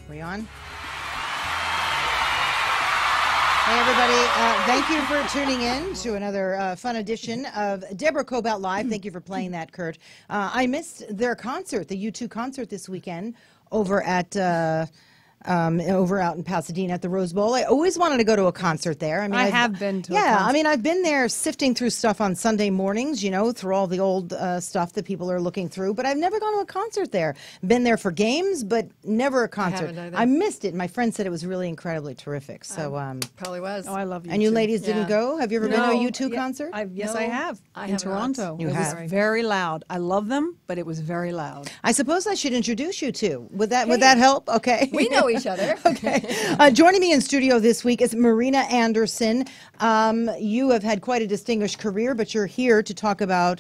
We on? Hey, everybody. Thank you for tuning in to another fun edition of Deborah Kobylt Live. Thank you for playing that, Kurt. I missed their concert, the U2 concert this weekend over at... over out in Pasadena at the Rose Bowl. I always wanted to go to a concert there. I have been to a concert. I mean, I've been there sifting through stuff on Sunday mornings, you know, through all the old stuff that people are looking through, but I've never gone to a concert there. Been there for games, but never a concert. I missed it. My friend said it was really incredibly terrific. So probably was. Oh, I love you. And you ladies didn't go? Have you ever been to a U2 concert? Yes, I have. In Toronto. You it have. was very loud. I love them, but it was very loud. I suppose I should introduce you two. Would that help? Okay. We know each other. Okay. Joining me in studio this week is Marina Anderson. You have had quite a distinguished career, but you're here to talk about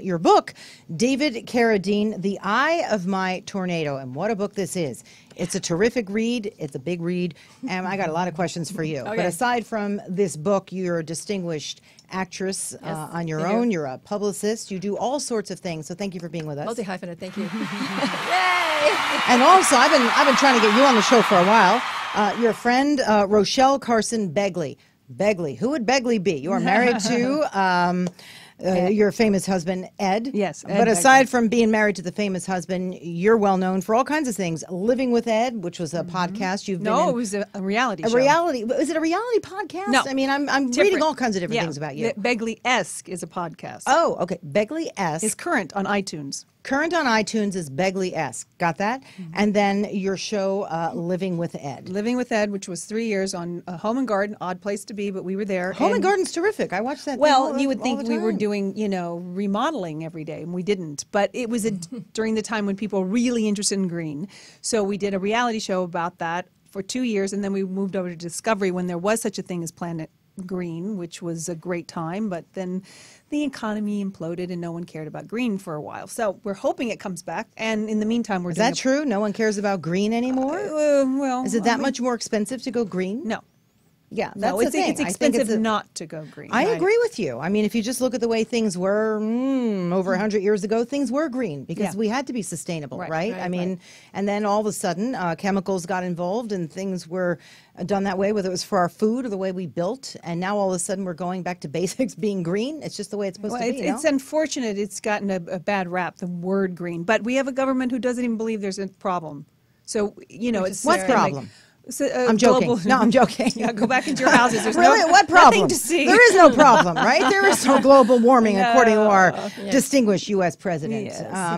your book, David Carradine, The Eye of My Tornado. And what a book this is. It's a terrific read. It's a big read. And I got a lot of questions for you. Okay. But aside from this book, you're a distinguished actress on your own. You're a publicist. You do all sorts of things. So thank you for being with us. Multi-hyphenate. Thank you. Yay! And also, I've been trying to get you on the show for a while. Your friend, Rachelle Carson-Begley. Begley. Who would Begley be? You are married to... your famous husband, Ed. Yes. Ed but aside from being married to the famous husband, you're well known for all kinds of things. Living with Ed, which was a podcast. You've been in, it was a reality show. Is it a reality podcast? No. I mean, I'm reading all kinds of different things about you. Begley-esque is a podcast. Oh, okay. Begley-esque. Is current on iTunes. Current on iTunes is Begley-esque. Got that? And then your show, Living with Ed. Living with Ed, which was 3 years on Home and Garden. Odd place to be, but we were there. Home and Garden's terrific. I watched that. Well, you would think we were doing, remodeling every day, and we didn't. But it was during the time when people were really interested in green. So we did a reality show about that for 2 years, and then we moved over to Discovery when there was such a thing as Planet Green, which was a great time, but then the economy imploded and no one cared about green for a while. So we're hoping it comes back, and in the meantime we're doing... Is that true? No one cares about green anymore? Well... Is it that much more expensive to go green? No. Yeah, that's the thing. It's expensive not to go green. I agree with you. I mean, if you just look at the way things were over 100 years ago, things were green because we had to be sustainable, right? I mean, and then all of a sudden, chemicals got involved and things were done that way, whether it was for our food or the way we built. And now all of a sudden we're going back to basics, being green. It's just the way it's supposed to be. It's unfortunate it's gotten a bad rap, the word green. But we have a government who doesn't even believe there's a problem. So, it's... What problem? I'm joking. Global, no, I'm joking. Yeah, go back into your houses. There's really? What problem? Nothing to see. There is no problem, right? There is no global warming, according to our distinguished U.S. president,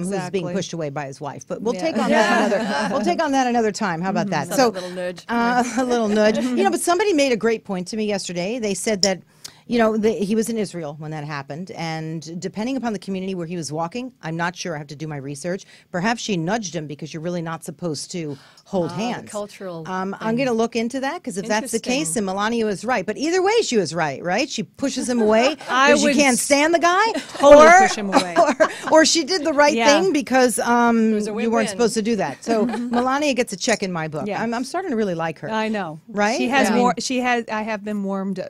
who's being pushed away by his wife. But we'll take on that we'll take on that another time. How about that? So a little nudge. A little nudge. But somebody made a great point to me yesterday. They said that he was in Israel when that happened, and depending upon the community where he was walking, I'm not sure. I have to do my research. Perhaps she nudged him because you're really not supposed to hold hands. The cultural. I'm going to look into that because if that's the case, then Melania was right. But either way, she was right. She pushes him away because she can't stand the guy, totally push him away, or she did the right thing because you weren't supposed to do that. So Melania gets a check in my book. Yeah. I'm starting to really like her. I know, right? She has more. I have been warmed.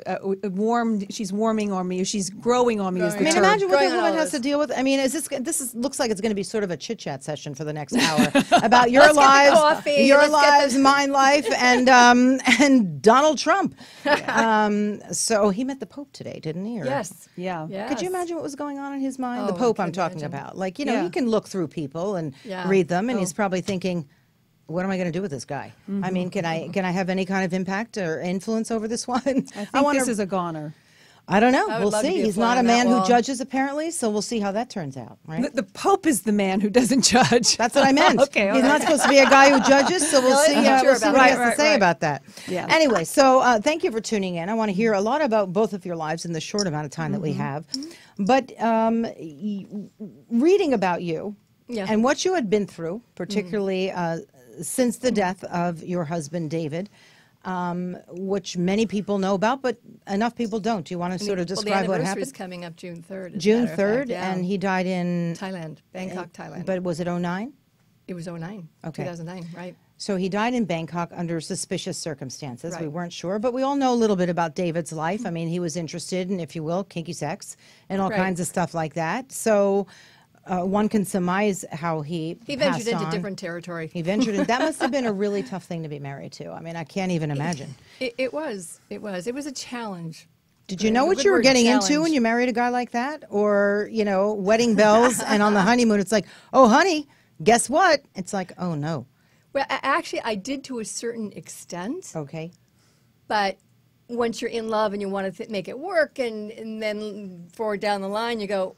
She's warming on me. She's growing on me. Is the term. Imagine what this woman has to deal with. I mean, looks like it's going to be sort of a chit chat session for the next hour about your lives, my life, and Donald Trump. So he met the Pope today, didn't he? Yes. Yeah. Could you imagine what was going on in his mind? The Pope I'm talking about. Like, you can look through people and read them, and he's probably thinking, what am I going to do with this guy? I mean, can I have any kind of impact or influence over this one? I think this is a goner. I don't know. We'll see. He's not a man who judges, apparently, so we'll see how that turns out, right? The Pope is the man who doesn't judge. That's what I meant. Okay, he's not supposed to be a guy who judges, so we'll see, what he has to say about that. Yeah. Anyway, so thank you for tuning in. I want to hear a lot about both of your lives in the short amount of time that we have. But reading about you and what you had been through, particularly since the death of your husband, David, which many people know about, but enough people don't. Do you want to sort of describe what happened? The anniversary is coming up June 3rd. June 3rd, and he died in... Thailand, Bangkok, Thailand. But was it 09? It was 09, 2009, right. So he died in Bangkok under suspicious circumstances. We weren't sure, but we all know a little bit about David's life. I mean, he was interested in, if you will, kinky sex and all kinds of stuff like that. So one can surmise how he ventured into on. different territory. He ventured in. That must have been a really tough thing to be married to. I mean, I can't even imagine. It was a challenge. Did you know what you were getting into when you married a guy like that? Or, you know, wedding bells and on the honeymoon, it's like, oh, honey, guess what? It's like, oh, no. Well, actually, I did to a certain extent. Okay. But once you're in love and you want to make it work, and then forward down the line, you go,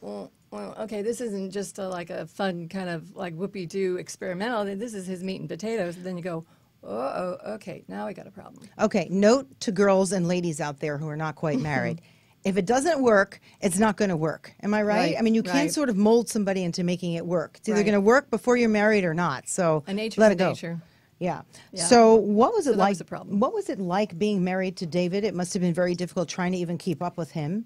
well, okay, this isn't just like a fun kind of like whoopee-doo experimental. This is his meat and potatoes. And then you go, oh, okay, now I got a problem. Okay, note to girls and ladies out there who are not quite married. If it doesn't work, it's not going to work. Am I right? Right, I mean, you can't right. sort of mold somebody into making it work. It's either Right. going to work before you're married or not. So let it go. Yeah. Yeah. So what was it that like? was the problem. What was it like being married to David? It must have been very difficult trying to even keep up with him.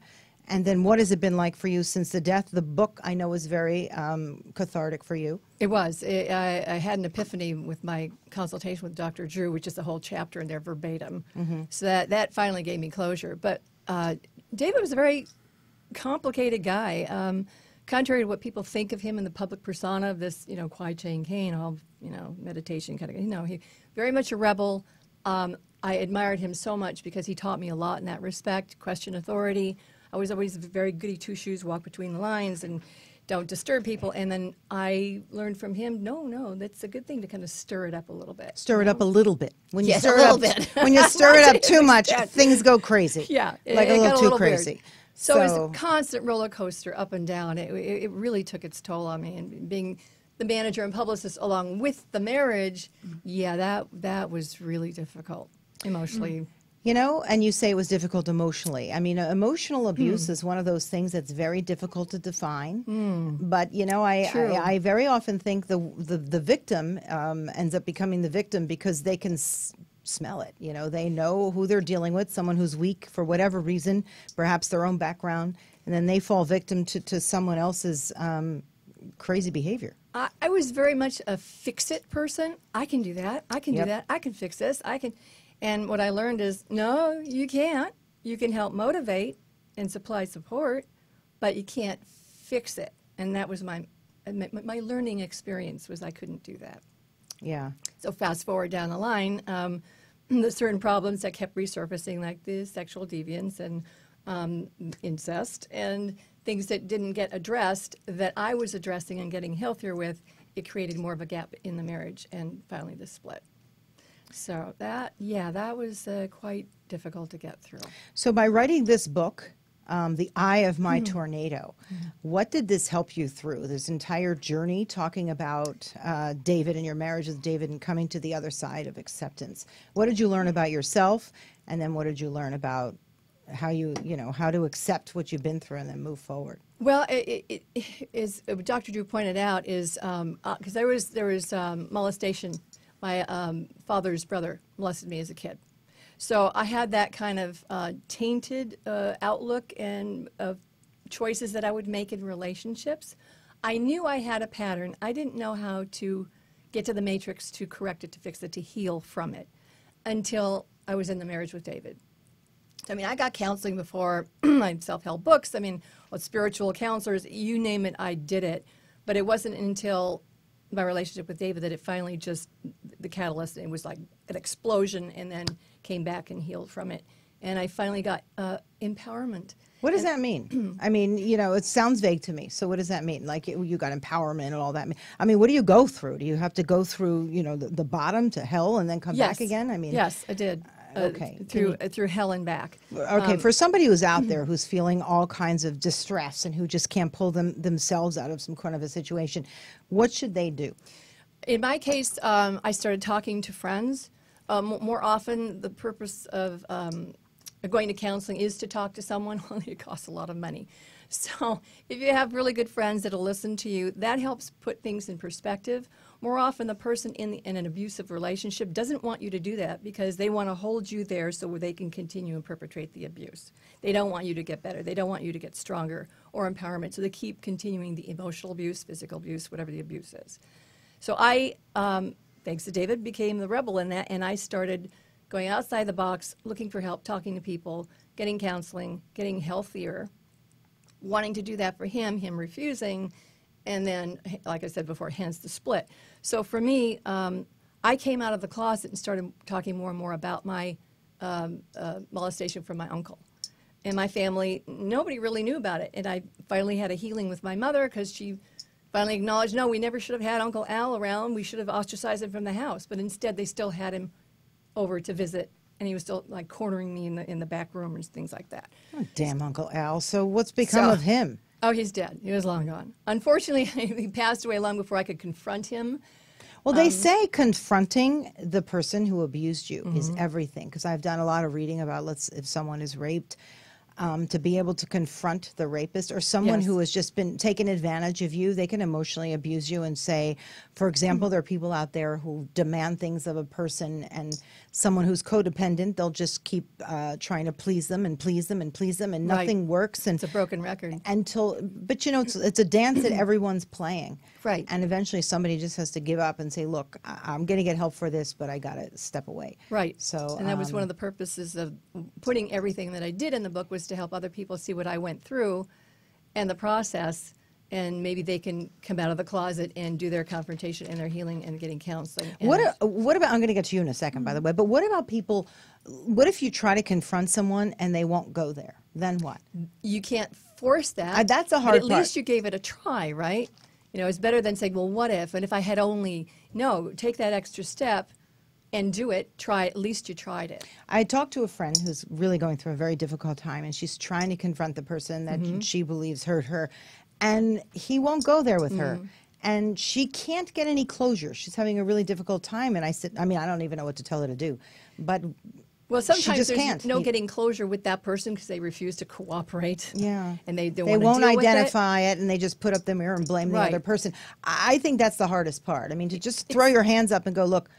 And then what has it been like for you since the death? The book, I know, was very cathartic for you. It was. I had an epiphany with my consultation with Dr. Drew, which is a whole chapter in there verbatim. So that finally gave me closure. But David was a very complicated guy. Contrary to what people think of him in the public persona of this, Kwai Chang Caine, all, meditation kind of, he very much a rebel. I admired him so much because he taught me a lot in that respect, question authority. I was always very goody two-shoes, walk between the lines and don't disturb people. And then I learned from him, no, that's a good thing to kind of stir it up a little bit. Stir it up a little bit. When you Yes, stir a little bit. When you stir it up too much, things go crazy. Yeah, like it a got little too weird. crazy. So it was a constant roller coaster up and down. It really took its toll on me. And being the manager and publicist along with the marriage, yeah, that was really difficult emotionally. And you say it was difficult emotionally. I mean, emotional abuse is one of those things that's very difficult to define. But, I very often think the victim ends up becoming the victim because they can smell it. They know who they're dealing with, someone who's weak for whatever reason, perhaps their own background, and then they fall victim to someone else's crazy behavior. I was very much a fix-it person. I can do that. I can do that. I can fix this. I can... And what I learned is, no, you can't. You can help motivate and supply support, but you can't fix it. And that was my learning experience, was I couldn't do that. Yeah. So fast forward down the line, the certain problems that kept resurfacing, like the sexual deviance and incest, and things that didn't get addressed that I was addressing and getting healthier with, it created more of a gap in the marriage and finally the split. So that was quite difficult to get through. So by writing this book, The Eye of My Tornado, what did this help you through? This entire journey talking about David and your marriage with David and coming to the other side of acceptance. What did you learn about yourself? And then what did you learn about how how to accept what you've been through and then move forward? Well, it is, Dr. Drew pointed out, is because there was molestation. My father's brother molested me as a kid. So I had that kind of tainted outlook and of choices that I would make in relationships. I knew I had a pattern. I didn't know how to get to the matrix to correct it, to fix it, to heal from it until I was in the marriage with David. I mean, I got counseling before. I self-help books. I mean, spiritual counselors, you name it, I did it. But it wasn't until my relationship with David that it finally just, the catalyst, it was like an explosion, and then came back and healed from it. And I finally got empowerment. What does that mean? I mean, it sounds vague to me. So what does that mean? Like you got empowerment and all that. I mean, what do you go through? Do you have to go through, the bottom to hell and then come back again? I mean, yes, I did. Okay. Through hell and back. Okay, for somebody who's out there who's feeling all kinds of distress and who just can't pull themselves out of some kind of a situation, what should they do? In my case, I started talking to friends. More often, the purpose of going to counseling is to talk to someone, only it costs a lot of money. So if you have really good friends that'll listen to you, that helps put things in perspective. More often, the person in an abusive relationship doesn't want you to do that because they want to hold you there so they can continue and perpetrate the abuse. They don't want you to get better. They don't want you to get stronger or empowerment, so they keep continuing the emotional abuse, physical abuse, whatever the abuse is. So I, thanks to David, became the rebel in that, and I started going outside the box, looking for help, talking to people, getting counseling, getting healthier, wanting to do that for him refusing, and then, like I said before, hence the split. So for me, I came out of the closet and started talking more and more about my molestation from my uncle. And my family, nobody really knew about it. And I finally had a healing with my mother because she finally acknowledged, no, we never should have had Uncle Al around. We should have ostracized him from the house. But instead, they still had him over to visit. And he was still like cornering me in the back room and things like that. Oh, damn Uncle Al. So what's become of him? Oh, he's dead. He was long gone. Unfortunately, he passed away long before I could confront him. Well, they say confronting the person who abused you is everything. Because I've done a lot of reading about if someone is raped, to be able to confront the rapist or someone who has just been taken advantage of you. They can emotionally abuse you and say, for example, there are people out there who demand things of a person, and someone who's codependent, they'll just keep trying to please them and please them and please them, and nothing works. And it's a broken record. But you know, it's a dance that everyone's playing. Right. And eventually somebody just has to give up and say, look, I'm going to get help for this, but I got to step away. Right. So, and that was one of the purposes of putting everything that I did in the book, was to help other people see what I went through and the process, and maybe they can come out of the closet and do their confrontation and their healing and getting counseling. And What about, I'm going to get to you in a second, by the way, but what about people, what if you try to confront someone and they won't go there? Then what? You can't force that. That's a hard but at part. least you gave it a try, right? You know, it's better than saying, well, what if? And if I had only, no, take that extra step and do it. Try, at least you tried it. I talked to a friend who's really going through a very difficult time, and she's trying to confront the person that she believes hurt her, and he won't go there with her. And she can't get any closure. She's having a really difficult time. And I said, I mean, I don't even know what to tell her to do. But well, she sometimes just there's can't. no getting closure with that person because they refuse to cooperate. Yeah. And they won't identify it, and they just put up the mirror and blame the other person. I think that's the hardest part. I mean, to just throw your hands up and go, look,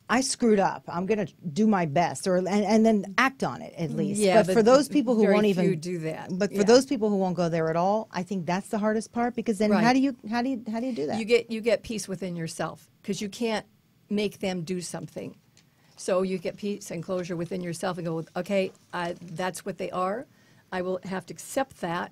I screwed up. I'm going to do my best, and then act on it at least. Yeah, but for those people who won't even do that. But for those people who won't go there at all, I think that's the hardest part, because then how do you do that? You get peace within yourself, because you can't make them do something. So you get peace and closure within yourself and go, okay, that's what they are. I will have to accept that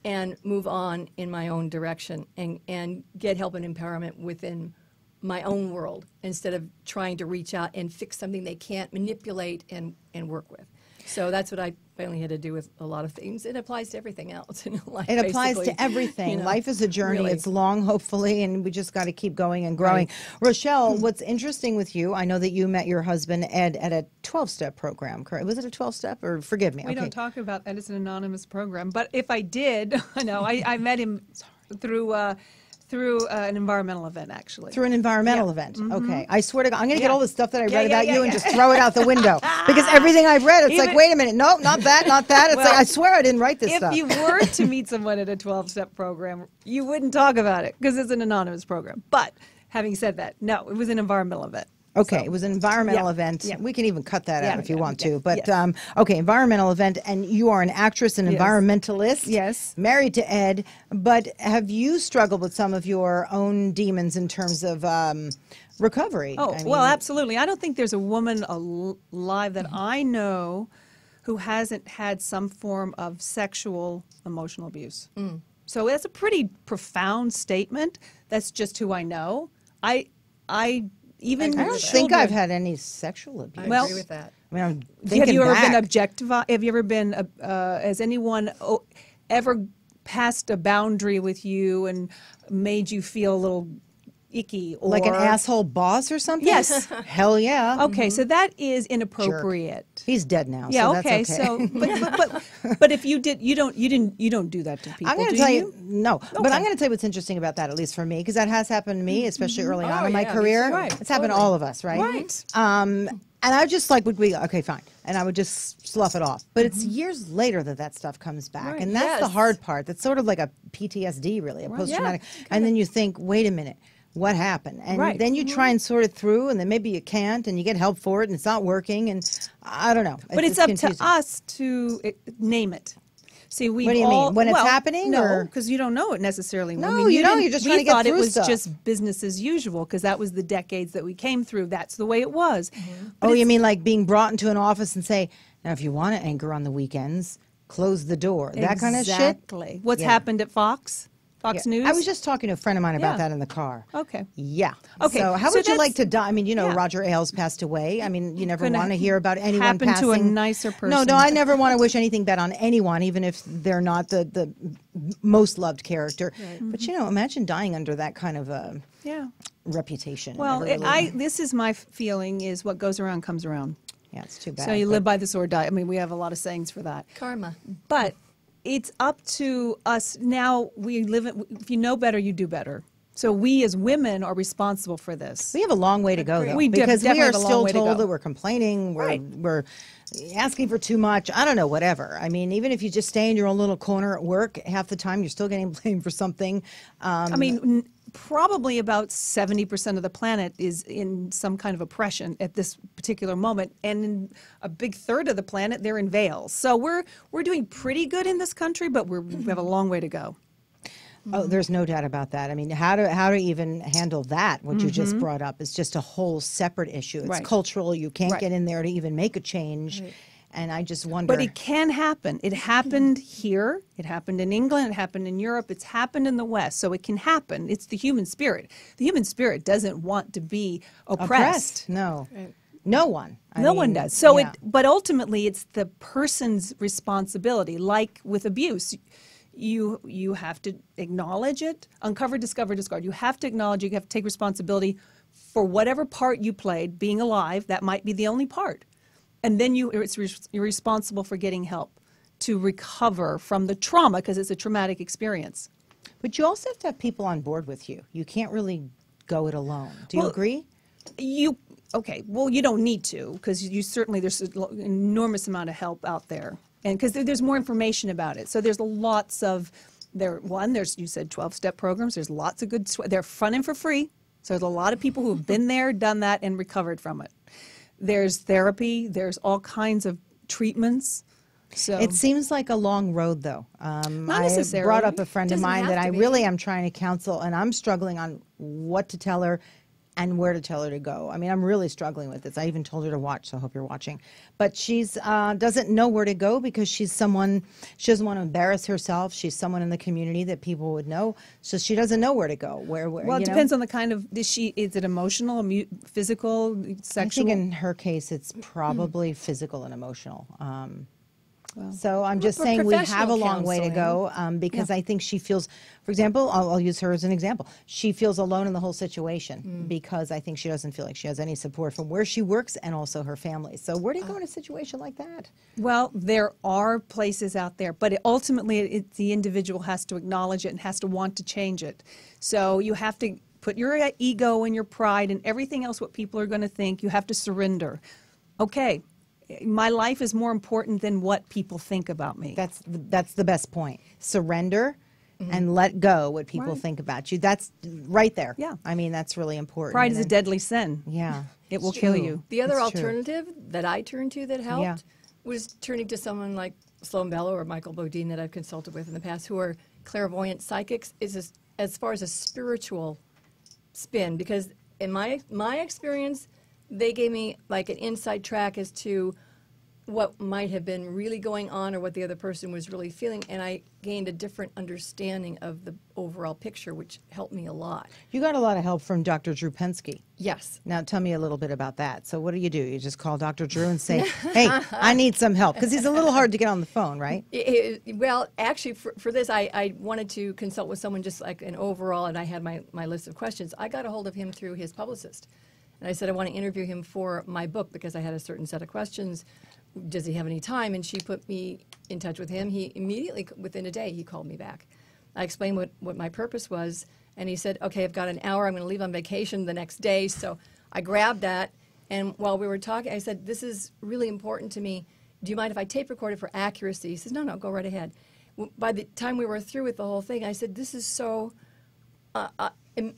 and move on in my own direction and get help and empowerment within my own world, instead of trying to reach out and fix something they can't manipulate and work with. So that's what I finally had to do with a lot of things. It applies to everything else in life. It applies basically. to everything. You know, Life is a journey. really. It's long, hopefully, and we just got to keep going and growing. Right. Rachelle, what's interesting with you, I know that you met your husband, Ed, at a 12-step program, correct? Was it a 12-step, or forgive me? We don't talk about Edison Anonymous program, but if I did, I met him through an environmental event, actually. Through an environmental event. Okay. I swear to God, I'm going to get all the stuff that I read about you and just throw it out the window. Because everything I've read, it's like, wait a minute, no, not that, not that. It's like, I swear I didn't write this stuff. If you were to meet someone at a 12-step program, you wouldn't talk about it because it's an anonymous program. But having said that, no, it was an environmental event. Okay, So, it was an environmental event. Yeah. We can even cut that out if you want to. yeah, But yes. okay, environmental event, and you are an actress and environmentalist. Yes. Married to Ed. But have you struggled with some of your own demons in terms of recovery? Oh, I mean, well, absolutely. I don't think there's a woman alive that I know who hasn't had some form of sexual emotional abuse. So that's a pretty profound statement. That's just who I know. I even I don't think I've had any sexual abuse. I agree with that. I mean, I'm thinking Have you ever been back. objectified? Have you ever been? Has anyone ever passed a boundary with you and made you feel a little icky, or Like an asshole boss or something? Yes. Hell yeah. Okay, so that is inappropriate. He's dead now. Yeah. so Okay. That's okay. So, but if you did, you don't do that to people. I'm going to do tell you? you, no. But I'm going to tell you what's interesting about that, at least for me, because that has happened to me, especially early on in my yeah, me career. too. Right, It's happened to all of us, right? Right. And I just would be, okay, fine. And I would just slough it off. But it's years later that stuff comes back. Right. And that's the Yes. hard part. That's sort of like a PTSD, really, a post-traumatic. Yeah, and then you think, wait a minute. What happened? And Right. then you try and sort it through, and then maybe you can't, and you get help for it, and it's not working, and I don't know. But it's up confusing. to us to name it. See, we. What do you mean? When it's happening, No, or- because you don't know it necessarily. No, you don't. didn't- You're just we trying to get thought through it was stuff. just business as usual because that was the decades that we came through. That's the way it was. Oh, you mean like being brought into an office and say, now, if you want to anchor on the weekends, close the door. That kind of shit? Exactly. What's Yeah. happened at Fox? Fox Yeah. News. I was just talking to a friend of mine about Yeah. that in the car. Okay. Yeah. Okay, So how so would you like that's- to die? I mean, you know, yeah. Roger Ailes passed away. I mean, you never Couldn't want to hear about anyone happen passing. to a nicer person. No, I never want to wish anything bad on anyone, even if they're not the most loved character. Right. But, you know, imagine dying under that kind of a Yeah. reputation. Well, Never really- this is my feeling is what goes around comes around. yeah, it's too bad. So you but- live by the sword, die. I mean, we have a lot of sayings for that. Karma. But it's up to us now. We live in, if you know better, you do better. So we as women are responsible for this. We have a long way to go, though, We because we definitely are have a long still way to told go. that we're complaining, Right. we're asking for too much. I don't know, whatever. I mean, even if you just stay in your own little corner at work, half the time you're still getting blamed for something. I mean, probably about 70% of the planet is in some kind of oppression at this particular moment, and in a big third of the planet, they're in veils. So we're doing pretty good in this country, but we have a long way to go. Oh, there's no doubt about that. I mean, how to even handle that, what you just brought up, is just a whole separate issue. It's Right. cultural. You can't Right. get in there to even make a change. Right. And I just wonder. But it can happen. It happened here. It happened in England. It happened in Europe. It's happened in the West. So it can happen. It's the human spirit. The human spirit doesn't want to be oppressed. No. Right. No one. I No one mean, does. So yeah. but ultimately it's the person's responsibility. Like with abuse, you have to acknowledge it, uncover, discover, discard. You have to acknowledge it. You have to take responsibility for whatever part you played, being alive. That might be the only part. And then you're responsible for getting help to recover from the trauma, because it's a traumatic experience. But you also have to have people on board with you. You can't really go it alone. Do you Well, agree? Okay, well, you don't need to, because you certainly, there's an enormous amount of help out there. And because there's more information about it. So there's lots of, there's, you said 12-step programs. There's lots of good, they're fun and for free. So there's a lot of people who've been there, done that, and recovered from it. There's therapy. There's all kinds of treatments. So It seems like a long road, though. Not I necessarily. brought up a friend of Doesn't mine have that to I be. really am trying to counsel, and I'm struggling on what to tell her and where to tell her to go. I mean, I'm really struggling with this. I even told her to watch, so I hope you're watching. But she's doesn't know where to go because she's someone, she doesn't want to embarrass herself. She's someone in the community that people would know, so she doesn't know where to go. Where well, you it know? depends on the kind of, is it emotional, physical, I sexual? think in her case, it's probably physical and emotional. So I'm just But saying we have a professional long way to go because I think she feels, for example, I'll use her as an example. She feels alone in the whole situation because I think she doesn't feel like she has any support from where she works and also her family. So where do you go in a situation like that? Well, there are places out there, but ultimately the individual has to acknowledge it and has to want to change it. So you have to put your ego and your pride and everything else, what people are going to think. You have to surrender. Okay, my life is more important than what people think about me. That's the best point. Surrender and let go what people Right. think about you. That's right there. Yeah. I mean, that's really important. Pride And is a then- deadly sin. Yeah. It will it's kill true. you. The other It's true. alternative that I turned to that helped Yeah. was turning to someone like Sloan Bellow or Michael Bodine that I've consulted with in the past, who are clairvoyant psychics, as far as a spiritual spin. Because in my experience, they gave me like an inside track as to what might have been really going on or what the other person was really feeling, and I gained a different understanding of the overall picture, which helped me a lot. You got a lot of help from Dr. Drew Pensky. Yes. Now, tell me a little bit about that. So what do? You just call Dr. Drew and say, hey, I need some help. Because he's a little hard to get on the phone, right? Well, actually, for this, I wanted to consult with someone just like an overall, and I had my list of questions. I got a hold of him through his publicist. And I said, I want to interview him for my book because I had a certain set of questions. Does he have any time? And she put me in touch with him. He immediately, within a day, he called me back. I explained what my purpose was, and he said, okay, I've got an hour. I'm going to leave on vacation the next day. So I grabbed that, and while we were talking, I said, this is really important to me. Do you mind if I tape record it for accuracy? He says, no, go right ahead. By the time we were through with the whole thing, I said, this is so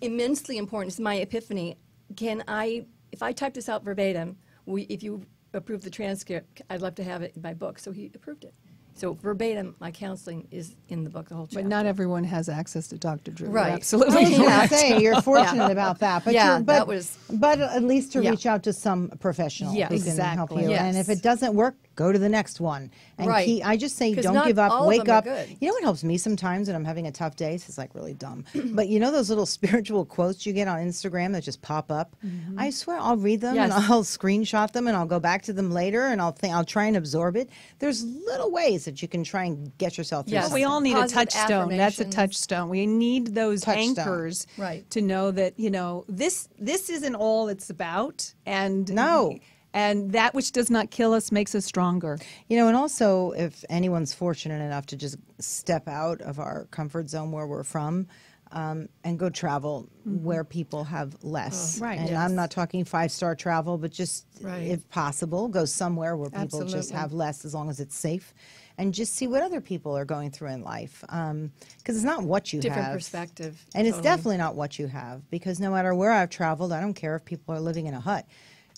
immensely important. It's my epiphany. If I type this out verbatim, if you approve the transcript, I'd love to have it in my book. So he approved it. So verbatim, my counseling is in the book, the whole chapter. But not everyone has access to Dr. Drew. Right. I Absolutely. was going to say, you're fortunate about that. But Yeah, you're, that was- but at least to Yeah. reach out to some professional Yes. who can help Exactly. you. Yes. And if it doesn't work, go to the next one. And Right. I just say, 'Cause don't not give up, all of wake them are up. good. You know what helps me sometimes when I'm having a tough day? This is like really dumb. But you know those little spiritual quotes you get on Instagram that just pop up? I swear I'll read them and Yes. I'll screenshot them and I'll go back to them later and I'll try and absorb it. There's little ways that you can try and get yourself through Yes. Well, we all need Positive a touchstone. That's a affirmations. touchstone. We need those Touchstone. anchors Right. to know that, this isn't all it's about. And No. And that which does not kill us makes us stronger. You know, and also if anyone's fortunate enough to just step out of our comfort zone where we're from, and go travel where people have less. Right. And Yes. I'm not talking 5-star travel, but just Right. if possible, go somewhere where people just Absolutely. have less as long as it's safe. And just see what other people are going through in life. Because it's not what you Different have. perspective. And it's Totally. definitely not what you have. Because no matter where I've traveled, I don't care if people are living in a hut.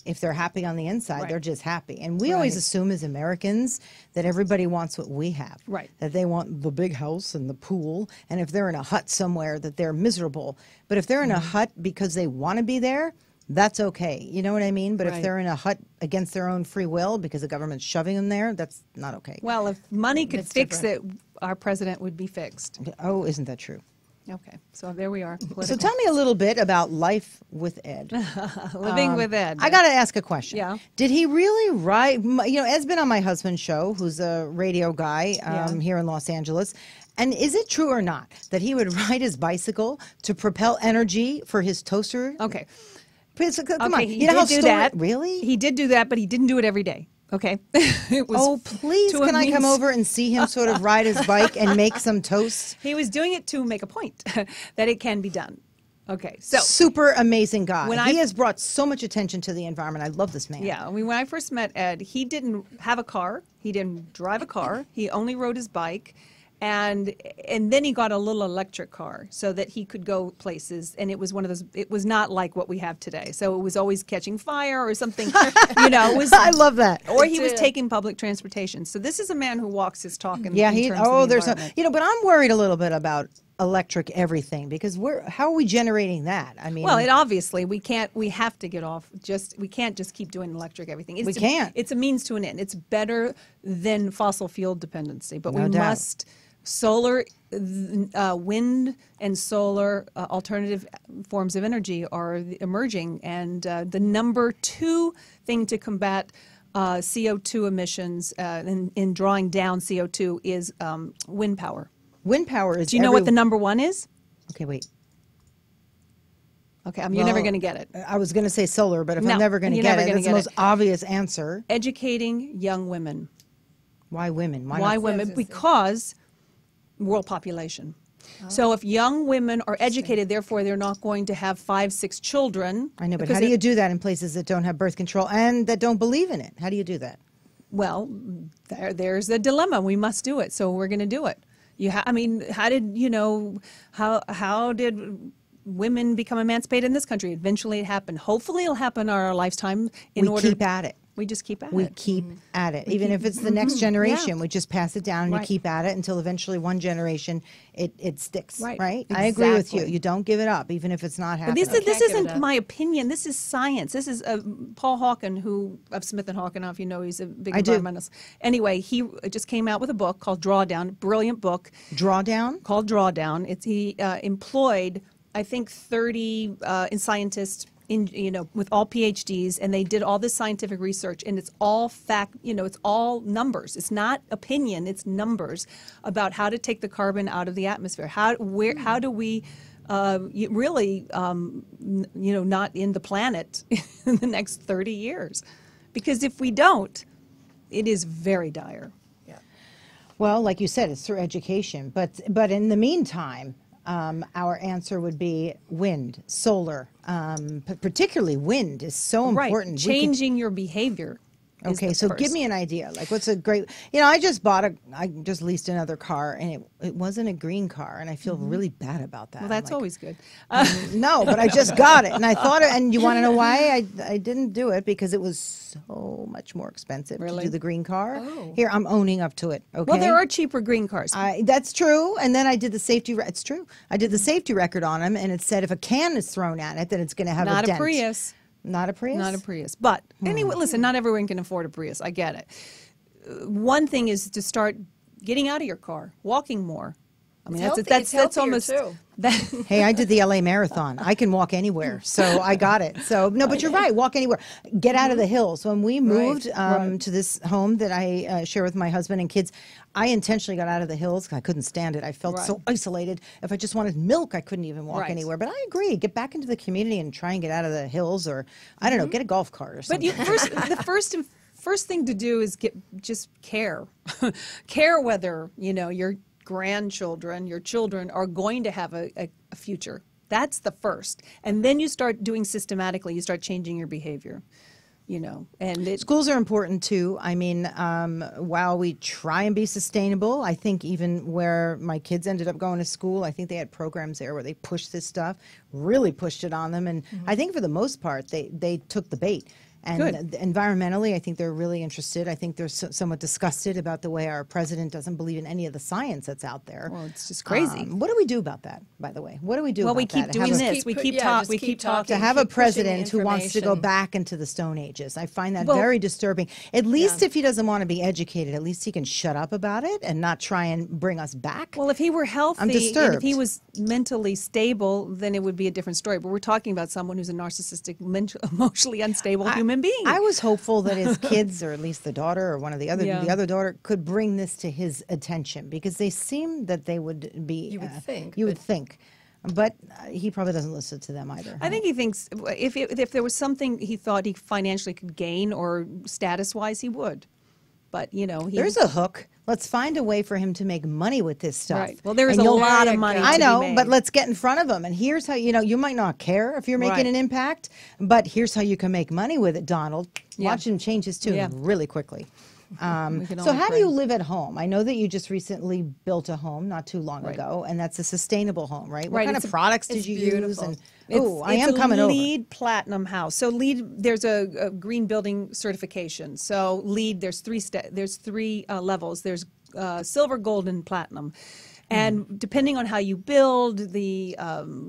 If they're happy on the inside, Right. they're just happy. And we always Right. assume as Americans that everybody wants what we have. Right. That they want the big house and the pool. And if they're in a hut somewhere, that they're miserable. But if they're in a hut because they want to be there, that's okay. You know what I mean? But if Right. they're in a hut against their own free will because the government's shoving them there, that's not okay. Well, if money could It's fix different. it, our president would be fixed. Oh, isn't that true? Okay, so there we are. So Political. tell me a little bit about life with Ed. Living with Ed. I got to ask a question. Yeah. Did he really write? You know, Ed's been on my husband's show, who's a radio guy Yeah. here in Los Angeles. And is it true or not that he would ride his bicycle to propel energy for his toaster? Okay. Please, come Okay, on. he You know how did do story- that. Really? He did do that, but he didn't do it every day. Okay. It was Oh, please, to a can I come means- over and see him sort of ride his bike and make some toast? He was doing it to make a point that it can be done. Okay. So Super amazing guy. When He I- has brought so much attention to the environment. I love this man. yeah, when I first met Ed, he didn't have a car. He didn't drive a car. He only rode his bike. And then he got a little electric car so that he could go places. And it was one of those, it was not like what we have today. So it was always catching fire or something, it was. I love that. Or he was did. taking public transportation. So this is a man who walks his talk in, Yeah, in he. terms of Oh, the there's no. environment. But I'm worried a little bit about electric everything because how are we generating that? I mean, Well, it obviously we have to get off. We can't just keep doing electric everything. We can't. It's a means to an end. It's better than fossil fuel dependency, but No we doubt. must. Solar, wind, and solar alternative forms of energy are emerging, and the number 2 thing to combat CO2 emissions in drawing down CO2 is wind power. wind power is. Do you know what the number 1 is? Okay, wait. Okay, you're never Well, going to get it. I was going to say solar, but if No, I'm never going to you're get never it, gonna that's the get most it. obvious answer. Educating young women. Why women? Why not? women? Because world population. So if young women are educated, therefore they're not going to have 5, 6 children. I know, but because how do you do that in places that don't have birth control and that don't believe in it? How do you do that? Well, there's a dilemma. We must do it, so we're going to do it. How did women become emancipated in this country? Eventually, it happened. Hopefully, it'll happen in our lifetime. We keep at it. We just keep at We it. keep at it. Even if it's the next generation, we just pass it down and Right. you keep at it until eventually one generation, it sticks. Right. I agree with you. Exactly. You don't give it up, even if it's not But happening. this Can't give it isn't up. my opinion. This is science. This is Paul Hawken, who of Smith and Hawken. If you know, he's a big I do. environmentalist. Anyway, he just came out with a book called Drawdown. Brilliant book Drawdown? called Drawdown. He employed, I think, 30 scientists with all PhDs, and they did all this scientific research, and it's all fact. It's all numbers. It's not opinion. It's numbers about how to take the carbon out of the atmosphere. How do we really, not end the planet in the next 30 years? Because if we don't, it is very dire. Well, like you said, it's through education. But in the meantime, our answer would be wind, solar. Particularly wind is so Right. important. We could- Changing your behavior. is Okay, the so give first. me an idea. Like, what's a great? I just leased another car, and it wasn't a green car, and I feel really bad about that. Well, that's I'm like, always good. no, but I just got it, and I thought, and you want to know why I didn't do it? Because it was so much more expensive to Really? do the green car. Oh. Here, I'm owning up to it. Okay, Well, there are cheaper green cars. That's true, and then I did the safety. It's true. I did the safety record on them, and it said if a can is thrown at it, then it's going to have Not a dent. Prius. Not a Prius. Not a Prius. But anyway, listen, not everyone can afford a Prius. I get it. one thing is to start getting out of your car, walking more. I mean, It's that's healthier almost too. Hey, I did the LA Marathon. I can walk anywhere, so I got it. So no, but you're right. Walk anywhere. Get out of the hills. When we moved to this home that I share with my husband and kids, I intentionally got out of the hills 'cause I couldn't stand it. I felt so isolated. If I just wanted milk, I couldn't even walk anywhere. But I agree. Get back into the community and try and get out of the hills, or I don't know, get a golf cart or something. But the first thing to do is just care. Care whether, your grandchildren, your children are going to have a future. That's the first. And then you start doing systematically, you start changing your behavior, and schools are important too. I mean, while we try and be sustainable, I think even where my kids ended up going to school, I think they had programs there where they pushed this stuff, really pushed it on them. And I think for the most part, they took the bait. And environmentally, I think they're really interested. I think they're somewhat disgusted about the way our president doesn't believe in any of the science that's out there. Well, it's just crazy. What do we do about that, by the way? What do we do well, about we keep that? doing this. We keep talking. To have a president who wants to go back into the Stone Ages. I find that very disturbing. At least if he doesn't want to be educated, at least he can shut up about it and not try and bring us back. Well, if he were healthy, I'm disturbed. and if he was mentally stable, then it would be a different story. But we're talking about someone who's a narcissistic, emotionally unstable human being. I was hopeful that his kids, or at least the daughter or one of the other daughter, could bring this to his attention, because they seem that they would be. You would think. But he probably doesn't listen to them either. I think he thinks if there was something he thought he financially could gain or status-wise, he would. But, there's a hook. Let's find a way for him to make money with this stuff. Right. Well, there is a lot of money. I know, to be made. but let's get in front of him. And here's how, you might not care if you're making an impact, but here's how you can make money with it, Donald. Watch him change his tune really quickly. So how do you live at home? I know that you just recently built a home not too long ago, and that's a sustainable home, right? What kind of products did you use? And I am coming over. It's a LEED Platinum house. So LEED, there's a green building certification. So LEED, there's three levels. There's silver, gold, and platinum. And depending on how you build,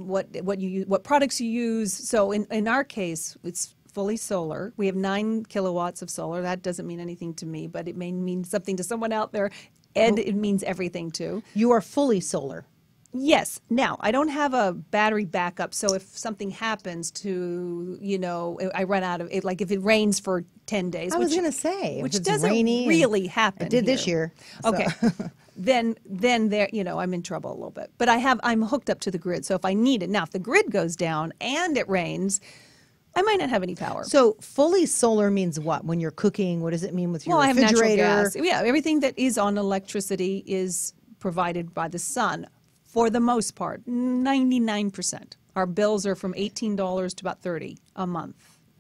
what products you use. So in our case, it's fully solar. We have 9 kilowatts of solar. That doesn't mean anything to me, but it may mean something to someone out there. Ed, it means everything to. You are fully solar. Yes. Now, I don't have a battery backup, so if something happens to, I run out of it, like if it rains for 10 days. I was going to say. Which doesn't really happen. It did this year. Okay. Then there, I'm in trouble a little bit. But I'm hooked up to the grid, so if I need it. Now, if the grid goes down and it rains, I might not have any power. So fully solar means what? When you're cooking, what does it mean with your refrigerator? Well, I have natural gas. Yeah, everything that is on electricity is provided by the sun. For the most part, 99%. Our bills are from $18 to about $30 a month.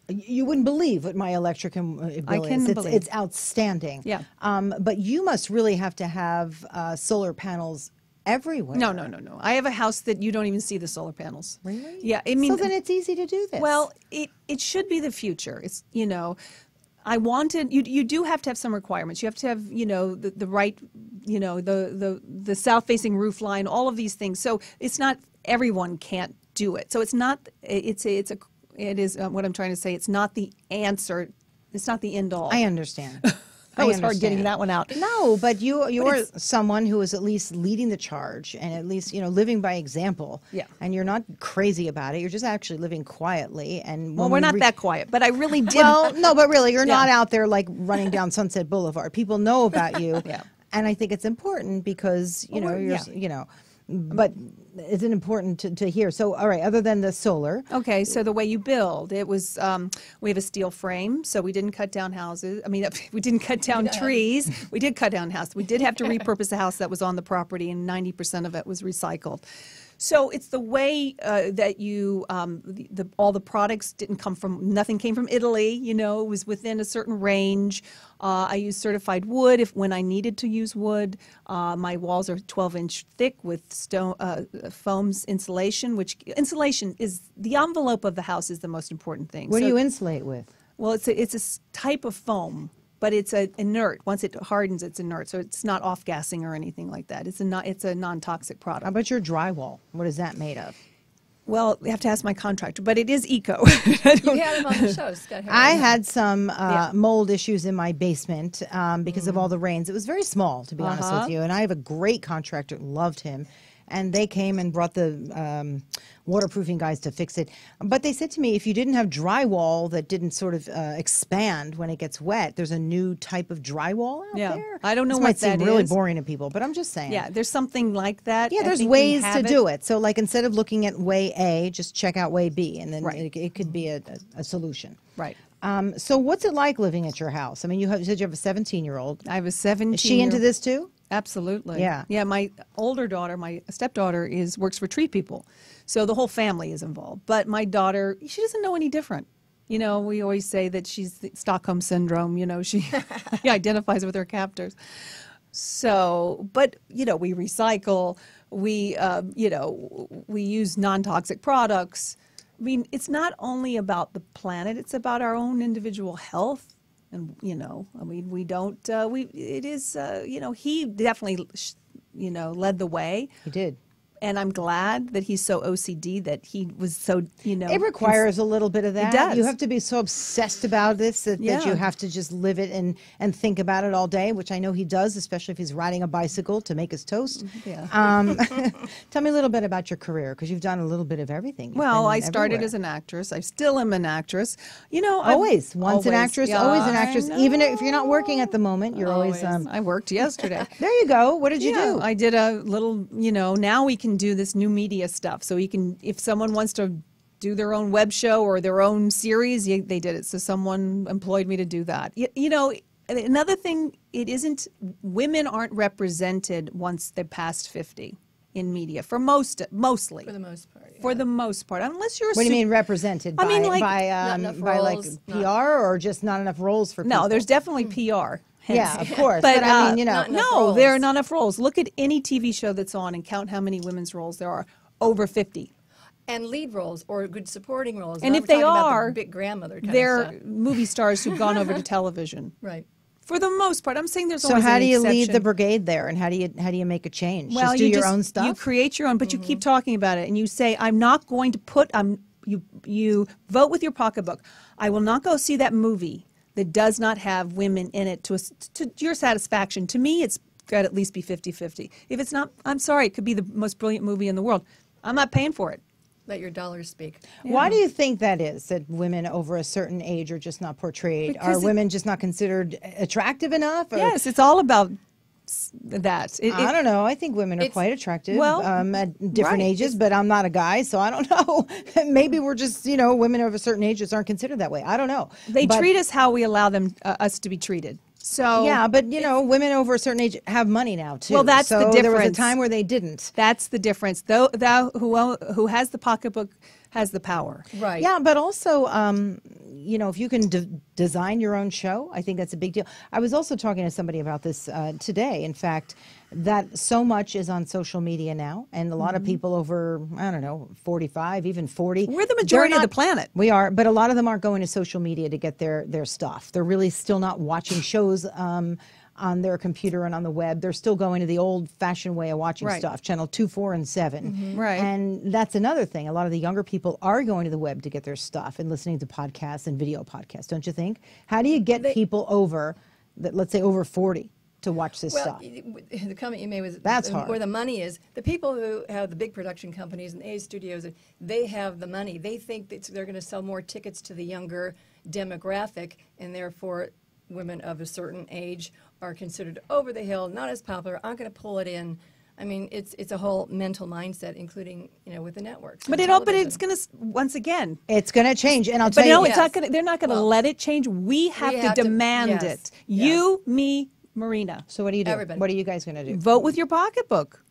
You wouldn't believe what my electric bill is. It's outstanding. Yeah. But you must really have to have solar panels everywhere. No. I have a house that you don't even see the solar panels. Really? Yeah. So then it's easy to do this. Well, it should be the future. It's, I wanted, you do have to have some requirements. You have to have, the right, the south-facing roof line, all of these things. So it's not, everyone can't do it. So it's not, it is what I'm trying to say. It's not the answer. It's not the end all. I understand. That was hard getting that one out. No, but you're someone who is at least leading the charge and at least, living by example. Yeah. And you're not crazy about it. You're just actually living quietly. And well, we're not that quiet, but I really did. Well, no, but really, you're not out there like running down Sunset Boulevard. People know about you. Yeah. And I think it's important because, but it's important to hear. So, all right, other than the solar. Okay, so the way you build, it was, we have a steel frame, so we didn't cut down houses. I mean, we didn't cut down trees. We did cut down houses. We did have to repurpose a house that was on the property, and 90% of it was recycled. So it's the way that you, all the products nothing came from Italy, it was within a certain range. I use certified wood when I needed to use wood. My walls are 12-inch thick with foams insulation, which insulation is, the envelope of the house is the most important thing. What do you insulate with? Well, it's a type of foam. But it's inert. Once it hardens, it's inert, so it's not off-gassing or anything like that. It's a non-toxic product. How about your drywall? What is that made of? Well, you have to ask my contractor, but it is eco. You had him on the show, Scott Harris. I had some mold issues in my basement because of all the rains. It was very small, to be honest with you. And I have a great contractor, loved him. And they came and brought the waterproofing guys to fix it. But they said to me, if you didn't have drywall that didn't sort of expand when it gets wet, there's a new type of drywall out there. I don't know this what might that seem really is. boring to people, but I'm just saying. Yeah, there's something like that. Yeah, I there's think we ways to have do it. So, like, instead of looking at way A, just check out way B, and then Right. it could be a solution. Right. So, what's it like living at your house? I mean, you said you have a 17-year-old. I have a 17. Is she into this too? Absolutely. Yeah. Yeah, my older daughter, my stepdaughter, works for tree people. So the whole family is involved. But my daughter, she doesn't know any different. You know, we always say that she's the Stockholm Syndrome. You know, she identifies with her captors. So, but, you know, we recycle. We, you know, we use non-toxic products. I mean, it's not only about the planet. It's about our own individual health. And, you know, I mean, we don't, it is, you know, he definitely, you know, led the way. He did. And I'm glad that he's so OCD that he was so, you know. It requires a little bit of that. It does. You have to be so obsessed about this that you have to just live it and think about it all day, which I know he does, especially if he's riding a bicycle to make his toast. Yeah. Tell me a little bit about your career, because you've done a little bit of everything. You've Well, been I started everywhere. as an actress. I still am an actress. You know, Always. Once an always. actress, Yeah, always an I actress. know. Even if you're not working at the moment, you're always. I worked yesterday. There you go. What did you Yeah, do? I did a little, you know, now we can do this new media stuff. So you can, if someone wants to do their own web show or their own series, they did it. So someone employed me to do that. You know, another thing, women aren't represented once they're past 50 in media mostly. For the most part. Yeah. For the most part, unless you're. What do you mean represented? I mean, like, not enough by like roles, PR or just not enough roles for people? No, there's definitely PR. Yeah, of course. But, But I mean, you know, not enough No, roles. there are not enough roles. Look at any TV show that's on and count how many women's roles there are. Over 50. And lead roles or good supporting roles. And Now if we're they talking about are, the big grandmother kind of they're stuff. movie stars who've gone over to television. Right. For the most part, I'm saying there's so always how an do you lead exception. the brigade there, and how do you make a change? Well, just do you your own stuff. You create your own, but you keep talking about it, and you say, "I'm not going to put." You vote with your pocketbook. I will not go see that movie that does not have women in it to your satisfaction. To me, it's got to at least be 50-50. If it's not, I'm sorry, it could be the most brilliant movie in the world. I'm not paying for it. Let your dollars speak. Why do you think that is, that women over a certain age are just not portrayed? Because Are women just not considered attractive enough? Or? Yes, it's all about that. I don't know. I think women are quite attractive well, at different right. ages, but I'm not a guy, so I don't know. Maybe we're just, you know, women of a certain age just aren't considered that way. I don't know. They But- treat us how we allow them us to be treated. So Yeah, but you know, women over a certain age have money now too. Well, that's so the There was a difference. time where they didn't. that's the difference. Though thou who has the pocketbook has the power. Right. Yeah, but also, you know, if you can design your own show, I think that's a big deal. I was also talking to somebody about this today. In fact, that so much is on social media now, and a lot of people over, I don't know, 45, even 40. We're the majority they're of the planet. We are, but a lot of them aren't going to social media to get their stuff. They're really still not watching shows on their computer and on the web. They're still going to the old-fashioned way of watching Right. stuff, channel 2, 4, and 7. Right. And that's another thing. A lot of the younger people are going to the web to get their stuff and listening to podcasts and video podcasts, don't you think? How do you get people over, let's say over 40, to watch this Well, stuff? the comment you made was That's hard. where the money is. The people who have the big production companies and A studios, they have the money. They think that they're going to sell more tickets to the younger demographic, and therefore women of a certain age are considered over the hill, not as popular, aren't going to pull it in. I mean, it's a whole mental mindset, including, you know, with the networks. But and but television. it's going to once again. It's going to change, and I'll But tell you. no, it's Yes. not going. They're not going to Well, let it change. We have to have to- demand yes, it. yes. You, me, Marina. So what do you do? Everybody. What are you guys going to do? Vote with your pocketbook.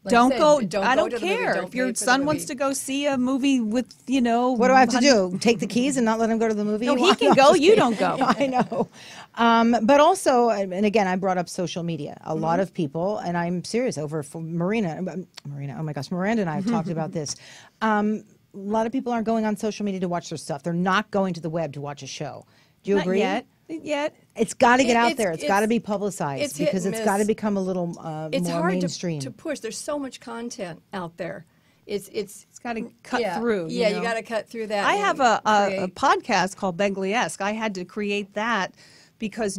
Like I Don't said, go. don't I go don't to the movie, care don't if pay your for the son wants movie. to go see a movie with, you know. What do I have to do? Take the keys and not let him go to the movie? No, he Why? can I'm go, just you kidding. don't go. I know. But also, and again, I brought up social media. A lot of people, and I'm serious, over for Marina, oh my gosh, Miranda and I have talked about this. A lot of people aren't going on social media to watch their stuff. They're not going to the web to watch a show. Do you Not agree? yet. It's got to get out It's- there. It's got to it's- be publicized it's hit because and it's got to miss. become a little It's more hard mainstream. to push. There's so much content out there. it's got to cut yeah, through. Yeah, you you know? got to cut through that. I and have a create. podcast called Begley-esque. I had to create that because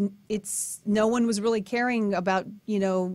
no one was really caring about, you know,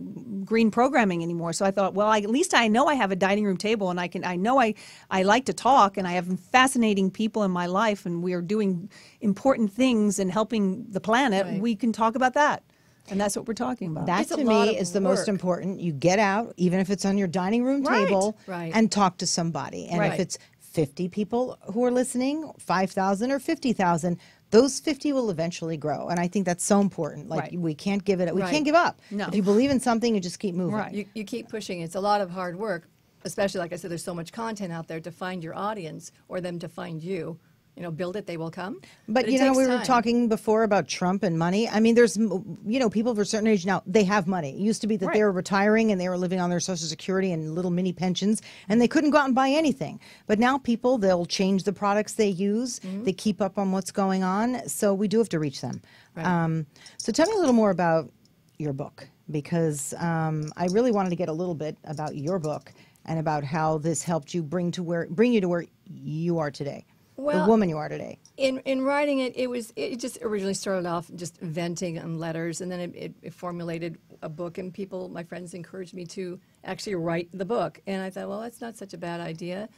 green programming anymore. So I thought, well, at least I know I have a dining room table, and I know I like to talk, and I have fascinating people in my life, and we are doing important things and helping the planet. Right. We can talk about that. And that's what we're talking about. That It's a to lot me of is the most work. important. You get out, even if it's on your dining room Right. table, Right. and talk to somebody. And if Right. it's 50 people who are listening, 5,000 or 50,000, those 50 will eventually grow. And I think that's so important. Like Right. we can't give it, we Right. can't give up. No. If you believe in something, you just keep moving. Right. You keep pushing. It's a lot of hard work, especially, like I said, there's so much content out there to find your audience or them to find you. You know, build it, they will come. But it you know, takes we were time. talking before about Trump and money. I mean, there's, you know, people of a certain age now, they have money. It used to be that they Right. were retiring and they were living on their Social Security and little mini pensions, and they couldn't go out and buy anything. But now people, they'll change the products they use. They keep up on what's going on. So we do have to reach them. Right. So tell me a little more about your book, because I really wanted to get a little bit about your book and about how this helped you bring you to where you are today, the Well, woman you are today. In writing it, it just originally started off just venting on letters, and then it formulated a book, and my friends encouraged me to actually write the book. And I thought, well, that's not such a bad idea.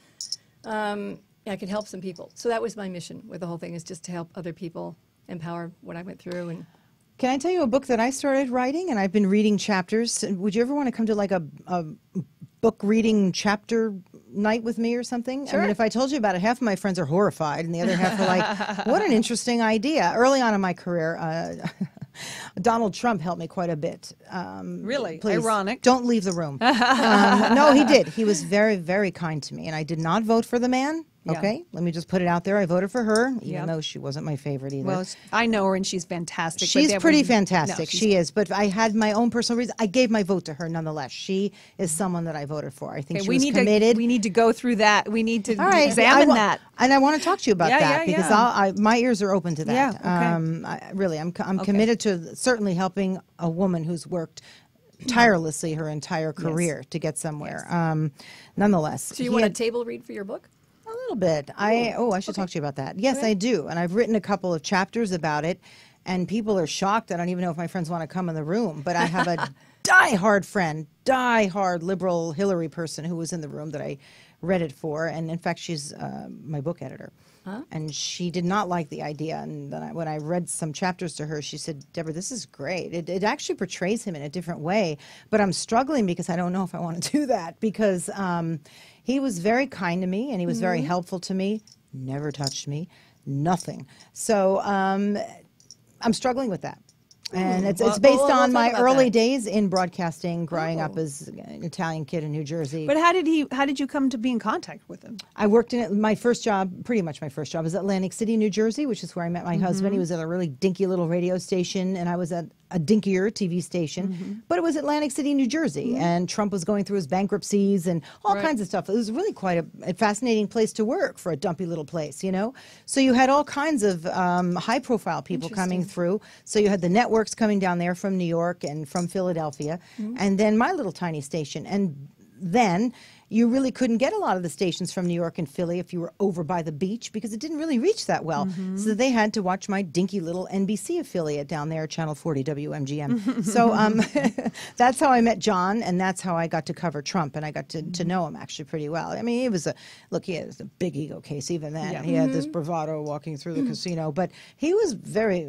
I could help some people. So that was my mission with the whole thing, is just to help other people, empower what I went through. And Can I tell you a book that I started writing, and I've been reading chapters? Would you ever want to come to like a book reading chapter night with me or something? Sure. I mean, if I told you about it, half of my friends are horrified, and the other half are like, what an interesting idea. Early on in my career, Donald Trump helped me quite a bit. Really? Please, Ironic. don't leave the room. No, he did. He was very, very kind to me, and I did not vote for the man. Yeah. Okay, let me just put it out there. I voted for her, even Yep. though she wasn't my favorite either. Well, I know her, and she's fantastic. but She's that pretty was- fantastic. no, she's- She is. But I had my own personal reason. I gave my vote to her nonetheless. She is someone that I voted for. I think Okay, she we was need committed. we need to go through that. We need to All right, examine that. And I want to talk to you about Yeah, that yeah, because yeah. my ears are open to that. Yeah, okay. I'm committed to certainly helping a woman who's worked tirelessly her entire career to get somewhere. Nonetheless, so you he want a had- table read for your book? a little bit. I should talk to you about that. Yes, I do. And I've written a couple of chapters about it, and people are shocked. I don't even know if my friends want to come in the room, but I have a die-hard liberal Hillary person who was in the room that I read it for. And in fact, she's my book editor. And she did not like the idea. And then when I read some chapters to her, she said, Deborah, this is great. It actually portrays him in a different way. But I'm struggling because I don't know if I want to do that, because he was very kind to me and he was very helpful to me, never touched me, nothing. So I'm struggling with that. And it's Well, based we'll on talk my about early that. days in broadcasting, growing up as an Italian kid in New Jersey. But how did you come to be in contact with him? I worked in it. My first job, pretty much my first job, was Atlantic City, New Jersey, which is where I met my husband. He was at a really dinky little radio station, and I was at a dinkier TV station. But it was Atlantic City, New Jersey, and Trump was going through his bankruptcies and all kinds of stuff. It was really quite a fascinating place to work for a dumpy little place, you know? So you had all kinds of high-profile people coming through. So you had the networks coming down there from New York and from Philadelphia, and then my little tiny station. And then you really couldn't get a lot of the stations from New York and Philly if you were over by the beach, because it didn't really reach that well. So they had to watch my dinky little NBC affiliate down there, Channel 40 WMGM. So that's how I met John, and that's how I got to cover Trump, and I got to know him actually pretty well. I mean, he was he had a big ego case even then. Yeah. He had this bravado walking through the casino, but he was very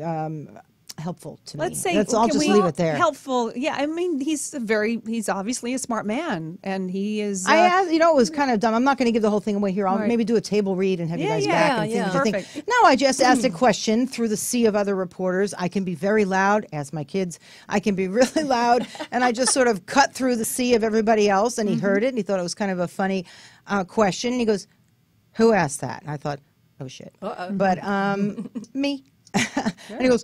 helpful to me. Let's say, I'll can just we- leave it there. Helpful, yeah. I mean, he's obviously a smart man, and he is. I asked, it was kind of dumb. I'm not going to give the whole thing away here. I'll Right. maybe do a table read and have you Yeah, guys yeah, back and yeah. things you think. Perfect. No, I just asked a question through the sea of other reporters. I can be very loud, ask my kids. I can be really loud, and I just sort of cut through the sea of everybody else, and he heard it, and he thought it was kind of a funny question. And he goes, "Who asked that?" And I thought, "Oh shit!" But me. And he goes,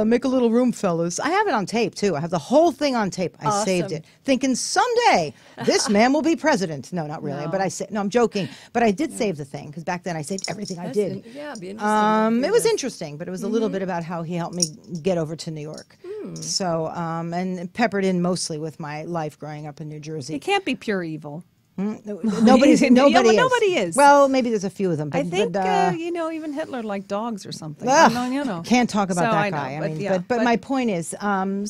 make a little room, fellas. I have it on tape, too. I have the whole thing on tape. I saved it, thinking someday this man will be president. No, not really. No. But I'm joking. But I did save the thing, because back then I saved everything I did. Yeah, it'd be interesting. to hear It was this. interesting, but it was a little bit about how he helped me get over to New York. So, and peppered in mostly with my life growing up in New Jersey. It can't be pure evil. Nobody is. Well, maybe there's a few of them. But, I think even Hitler liked dogs or something. Can't talk about that guy. But my point is, I'm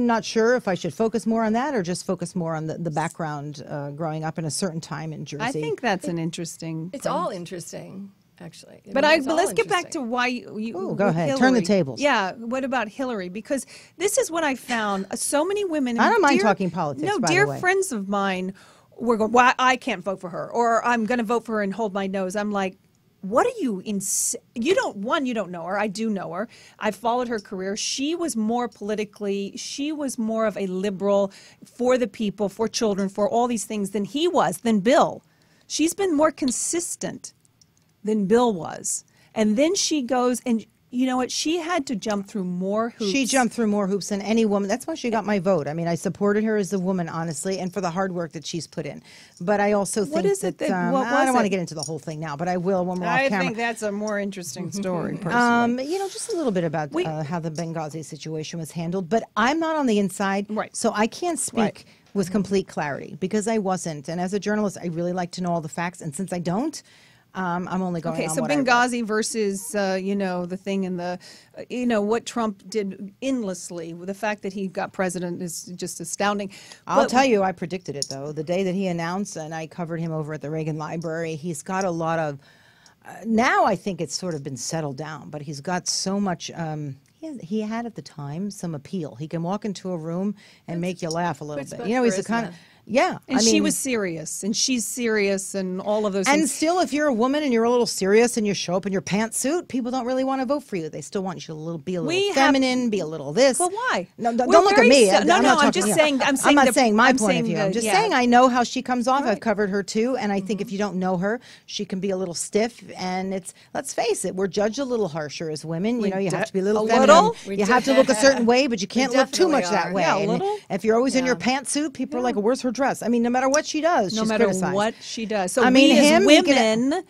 not sure if I should focus more on that or just focus more on the background growing up in a certain time in Jersey. I think that's an interesting. It's all interesting. Actually, but let's get back to why you go ahead. Hillary. Turn the tables. Yeah, what about Hillary? Because this is what I found. So many women. I don't mind talking politics. No, dear friends of mine were going, well, I can't vote for her, or I'm going to vote for her and hold my nose. I'm like, what are you you don't know her. I do know her. I followed her career. She was more of a liberal, for the people, for children, for all these things than Bill. She's been more consistent than Bill was. And then she goes, and you know what? She had to jump through more hoops. She jumped through more hoops than any woman. That's why she got my vote. I mean, I supported her as a woman, honestly, and for the hard work that she's put in. But I also think I don't want to get into the whole thing now, but I will when we're off camera. I think that's a more interesting story, personally. Just a little bit about how the Benghazi situation was handled. But I'm not on the inside, so I can't speak with complete clarity because I wasn't. And as a journalist, I really like to know all the facts. And since I don't, I'm only going on so what Benghazi versus, the thing in the, what Trump did endlessly. The fact that he got president is just astounding. I'll tell you, I predicted it, though. The day that he announced, and I covered him over at the Reagan Library, he's got a lot of, now I think it's sort of been settled down, but he's got so much, he had at the time some appeal. He can walk into a room and make you laugh a little bit. He's the kind of... Yeah. And she was serious, and she's serious, and all of those things. And still, if you're a woman and you're a little serious and you show up in your pantsuit, people don't really want to vote for you. They still want you to be a little feminine, be a little this. Well, why? No, don't look at me. I'm just saying. I'm not saying my point of view. I'm just saying I know how she comes off. I've covered her too, and I think if you don't know her, she can be a little stiff. And let's face it, we're judged a little harsher as women. You have to be a little feminine. You have to look a certain way, but you can't look too much that way. Yeah, a little. If you're always in your pantsuit, people are like, "Where's her dress?" I mean, no matter what she does, no she's matter criticized. what she does. So we as women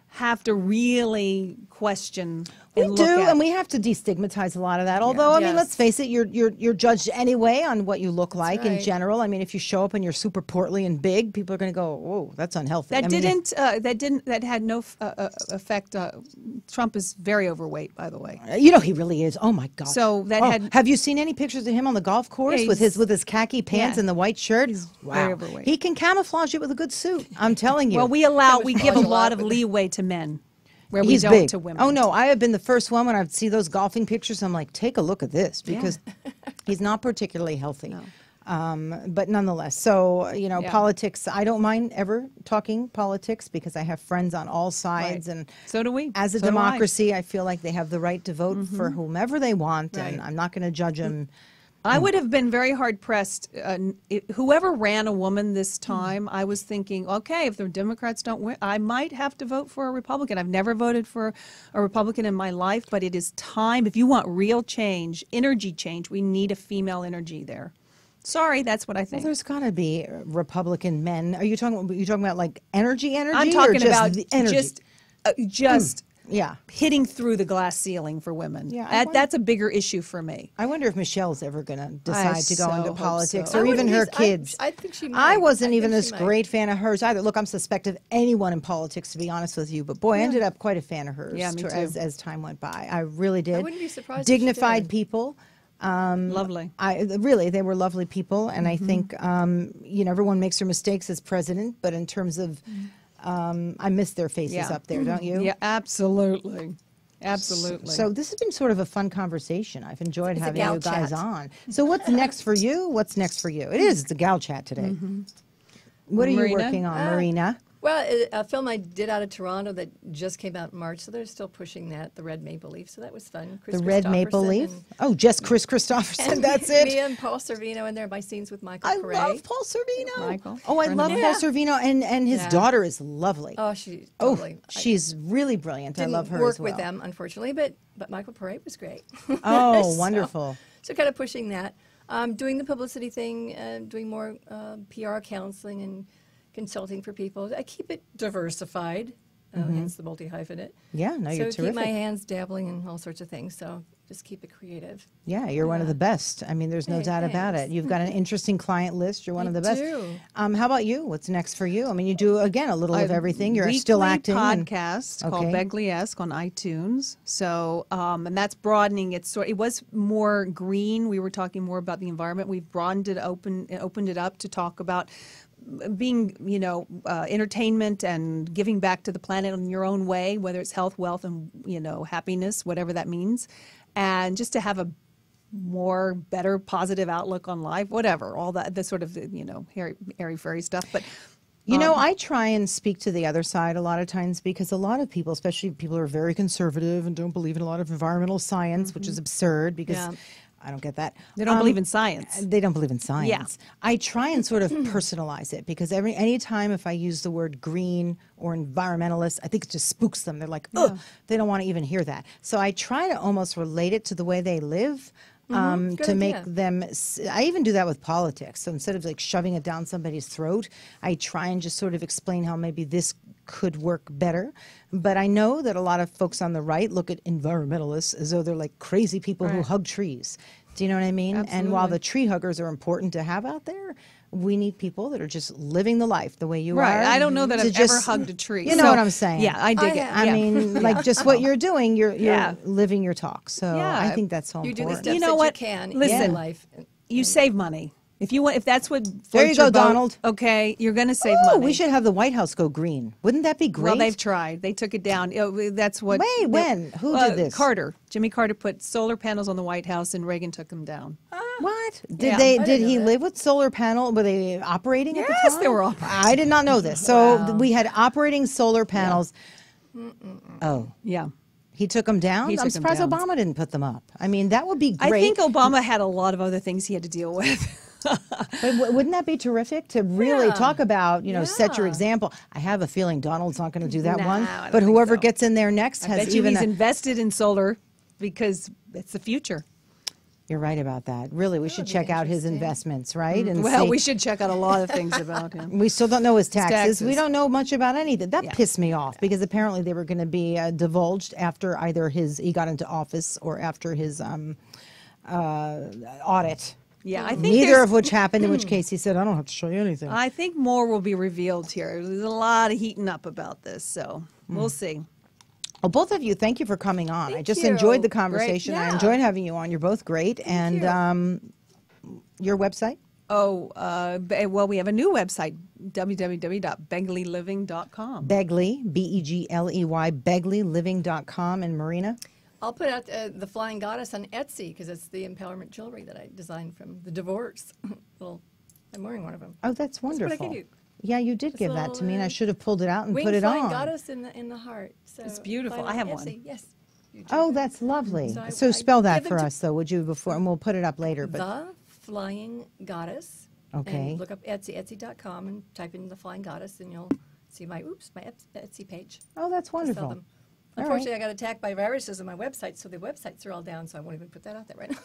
have to really question. We do, and we have to destigmatize a lot of that. Although, I mean, let's face it, you're judged anyway on what you look like in general. I mean, if you show up and you're super portly and big, people are going to go, "Whoa, that's unhealthy." That had no effect. Trump is very overweight, by the way. He really is. Oh my God. So have you seen any pictures of him on the golf course with his khaki pants and the white shirt? He's very overweight. He can camouflage it with a good suit. I'm telling you. Well, we give a lot of leeway to men. Where we don't big. To women. Oh no, I have been the first one when I see those golfing pictures. I'm like, take a look at this because he's not particularly healthy. No. But nonetheless, so politics. I don't mind ever talking politics because I have friends on all sides, and so do we. As a democracy, I feel like they have the right to vote for whomever they want, and I'm not going to judge them. I would have been very hard-pressed. Whoever ran a woman this time, I was thinking, okay, if the Democrats don't win, I might have to vote for a Republican. I've never voted for a Republican in my life, but it is time. If you want real change, energy change, we need a female energy there. Sorry, that's what I think. Well, there's got to be Republican men. Are you talking about like energy? I'm talking or just about the energy? just hitting through the glass ceiling for women. Yeah, that's a bigger issue for me. I wonder if Michelle's ever going to decide to go into politics, so. or even her kids. I think she might. I wasn't even this great fan of hers either. Look, I'm suspect of anyone in politics, to be honest with you, but boy, I ended up quite a fan of hers as time went by. I really did. I wouldn't be surprised. Dignified people. Lovely. They were lovely people, and I think everyone makes their mistakes as president, but in terms of I miss their faces up there, don't you? Yeah, absolutely. Absolutely. So this has been sort of a fun conversation. I've enjoyed having you guys on. So what's next for you? What's next for you? It's a gal chat today. What are you working on, Marina? Well, a film I did out of Toronto that just came out in March, so they're still pushing that, The Red Maple Leaf, so that was fun. The Red Maple Leaf? Oh, just Chris Christopherson, that's it? Me and Paul Sorvino in there, my scenes with Michael Paré. I love Paul Sorvino. Michael. Oh, I love Paul Sorvino, and his daughter is lovely. Oh, she's really brilliant. I love her as well. Didn't work with them, unfortunately, but Michael Paré was great. Oh, wonderful. So kind of pushing that. Doing the publicity thing, doing more PR counseling and consulting for people. I keep it diversified, hence the multi-hyphenate. Yeah, no, you're terrific. So keep my hands dabbling in all sorts of things. So just keep it creative. Yeah, you're one of the best. I mean, there's no Hey, doubt about it. thanks. You've got an interesting client list. You're one of the best. do. How about you? What's next for you? I mean, you do, again, a little of everything. You're still weekly acting. podcast called Begley-esque on iTunes. So, and that's broadening. It was more green. We were talking more about the environment. We've broadened it, opened it up to talk about being, entertainment and giving back to the planet in your own way, whether it's health, wealth, and, happiness, whatever that means. And just to have a more better positive outlook on life, whatever, all that, the sort of, airy-fairy stuff. But I try and speak to the other side a lot of times because a lot of people, especially people who are very conservative and don't believe in a lot of environmental science, which is absurd because I don't get that. They don't believe in science. They don't believe in science. Yeah. I try and sort of personalize it because any time if I use the word green or environmentalist, I think it just spooks them. They're like, oh, they don't want to even hear that. So I try to almost relate it to the way they live. To make them, I even do that with politics. So instead of like shoving it down somebody's throat, I try and just sort of explain how maybe this could work better. But I know that a lot of folks on the right look at environmentalists as though they're like crazy people who hug trees. Do you know what I mean? Absolutely. And while the tree huggers are important to have out there, we need people that are just living the life the way you are. I don't know that to I've just, ever hugged a tree. You know what I'm saying? Yeah, I dig it. I mean, like just what you're doing, you're Yeah. living your talk. So Yeah. I think that's so You do the important. steps You know that what? you can in Listen, your life. You save money. If that's what There you floats go, your boat, Donald. Okay, you're going to save Oh, money. we should have the White House go green. Wouldn't that be great? Well, they've tried. They took it down. That's what. Wait, when? Who did this? Carter. Jimmy Carter put solar panels on the White House, and Reagan took them down. What? Did Yeah. they? I Did didn't he know that. live with solar panel? Were they operating at the time? Yes, they were operating. I did not know this. So we had operating solar panels. Oh, Yeah. he took them down. He I'm took 'em surprised down. Obama didn't put them up. I mean, that would be great. I think Obama had a lot of other things he had to deal with. But wouldn't that be terrific to really talk about, set your Yeah. example? I have a feeling Donald's not going to do that No, one. I don't But think whoever so. gets in there next I has bet you even he's a, invested in solar because it's the future. You're right about that. Really, we should would be check out his interesting. investments, right? And Well, see- we should check out a lot of things about him. We still don't know his taxes. We taxes. don't know much about anything. That Yeah. pissed me off because apparently they were going to be divulged after either he got into office or after his audit. Yeah, I think Neither there's- of which happened, in which case he said, I don't have to show you anything. I think more will be revealed here. There's a lot of heating up about this, so we'll see. Well, both of you, thank you for coming on. I Thank just you. enjoyed the Great. conversation. I Yeah. enjoyed having you on. You're both great. And your website? Well, we have a new website, www.begleyliving.com. Begley, Begley, begleyliving.com. And Marina? I'll put out the Flying Goddess on Etsy because it's the empowerment jewelry that I designed from the divorce. Well, I'm wearing one of them. Oh, that's wonderful. That's what I give you. Yeah, you did give that to me, and I should have pulled it out and Winged put it Flying on. Goddess in the heart. So It's beautiful. find I it have on one. Etsy. Yes. You do. Oh, that's lovely. So So I spell that give them for to- us, though, would you, before, and we'll put it up later. But The Flying Goddess. Okay. And look up Etsy, Etsy.com, and type in the Flying Goddess, and you'll see my Etsy page. oh, that's to sell wonderful. them. All Unfortunately, right. I got attacked by viruses on my website, so the websites are all down, so I won't even put that out there right now.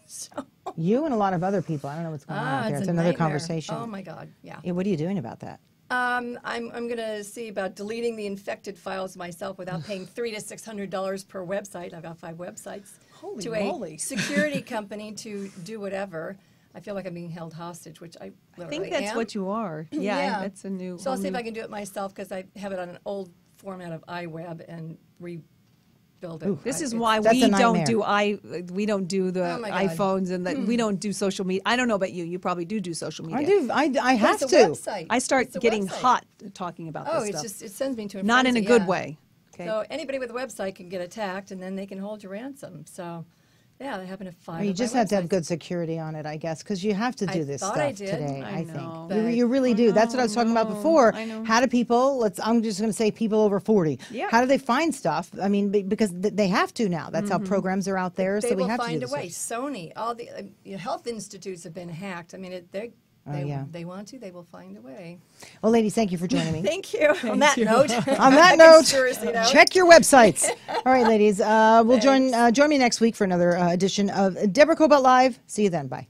So, You and a lot of other people. I don't know what's going on out there. it's It's a another nightmare. conversation. Oh my God, yeah. Yeah, what are you doing about that? I'm going to see about deleting the infected files myself without paying $300 to $600 per website. I've got 5 websites. Holy to moly. a security company to do whatever. I feel like I'm being held hostage, which I I literally think that's am. what you are. Yeah, that's a new. So I'll whole see if new- I can do it myself because I have it on an old format of iWeb and rebuild it. This is It's- why That's a we don't nightmare. we don't do the Oh my God. iPhones and we don't do social media. I don't know about you. You probably do social media. I do. I have It's to. a website. I start It's a getting website. hot talking about Oh, this it's stuff. just it sends me to a Not in a frenzy, good yeah. way. Okay. So anybody with a website can get attacked, and then they can hold your ransom. So, yeah, they happen to find. Or you just have to have good security on it, I guess, because you have to do I this thought stuff I did. today. I know. think But- you really do. That's what I was talking about before. I know. How do people? I'm just going to say people over 40. Yeah. How do they find stuff? I mean, because they have to now. That's how programs are out there. They so we will have find to a do way. this. Sony, all the health institutes have been hacked. I mean, yeah. they want to. They will find a way. Well, ladies, thank you for joining me. Thank you. On that note. On that note, Conspiracy note. check your websites. All right, ladies. We'll join me next week for another edition of Deborah Kobylt Live. See you then. Bye.